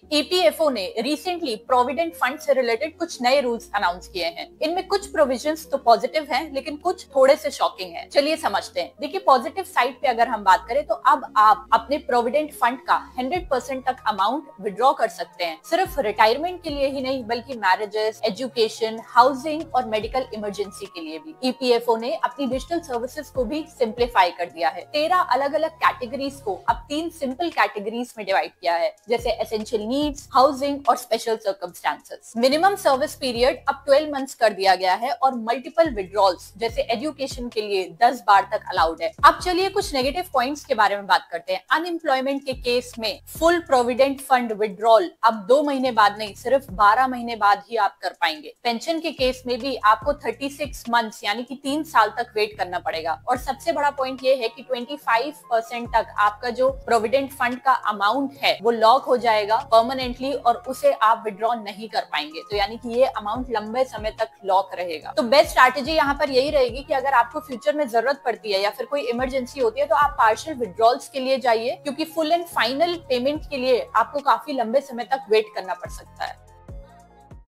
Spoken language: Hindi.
ईपीएफओ ने रिसेंटली प्रोविडेंट फंड से रिलेटेड कुछ नए रूल्स अनाउंस किए हैं। इनमें कुछ प्रोविजंस तो पॉजिटिव हैं, लेकिन कुछ थोड़े से शॉकिंग हैं। चलिए समझते हैं। देखिए, पॉजिटिव साइड पे अगर हम बात करें तो अब आप अपने प्रोविडेंट फंड का 100% तक अमाउंट विड्रॉ कर सकते हैं। सिर्फ रिटायरमेंट के लिए ही नहीं, बल्कि मैरिजेस, एजुकेशन, हाउसिंग और मेडिकल इमरजेंसी के लिए भी। ईपीएफओ ने अपनी डिजिटल सर्विसेज को भी सिंप्लीफाई कर दिया है। 13 अलग अलग कैटेगरीज को अब 3 सिंपल कैटेगरीज में डिवाइड किया है, जैसे एसेंशियल नीड्स, हाउसिंग और special circumstances. Minimum service period अब 12 मंथ्स कर दिया गया है और मल्टीपल विड्रॉल्स जैसे एजुकेशन के लिए 10 बार तक अलाउड है। अब चलिए कुछ नेगेटिव पॉइंट्स के बारे में बात करते हैं। अनएम्प्लॉयमेंट के केस में फुल प्रोविडेंट फंड विड्रॉल अब 2 महीने बाद नहीं, सिर्फ 12 महीने बाद ही आप कर पाएंगे। पेंशन के केस में भी आपको 36 मंथ्स यानी कि 3 साल तक वेट करना पड़ेगा। और सबसे बड़ा पॉइंट ये है कि 25% तक आपका जो प्रोविडेंट फंड का अमाउंट है वो लॉक हो जाएगा परमानेंटली और उसे आप विड्रॉ नहीं कर पाएंगे। तो यानी कि ये अमाउंट लंबे समय तक लॉक रहेगा। तो बेस्ट स्ट्रैटेजी यहाँ पर यही रहेगी कि अगर आपको फ्यूचर में जरूरत पड़ती है या फिर कोई इमरजेंसी होती है तो आप पार्शियल विड्रॉल्स के लिए जाइए, क्योंकि फुल एंड फाइनल पेमेंट के लिए आपको काफी लंबे समय तक वेट करना पड़ सकता है।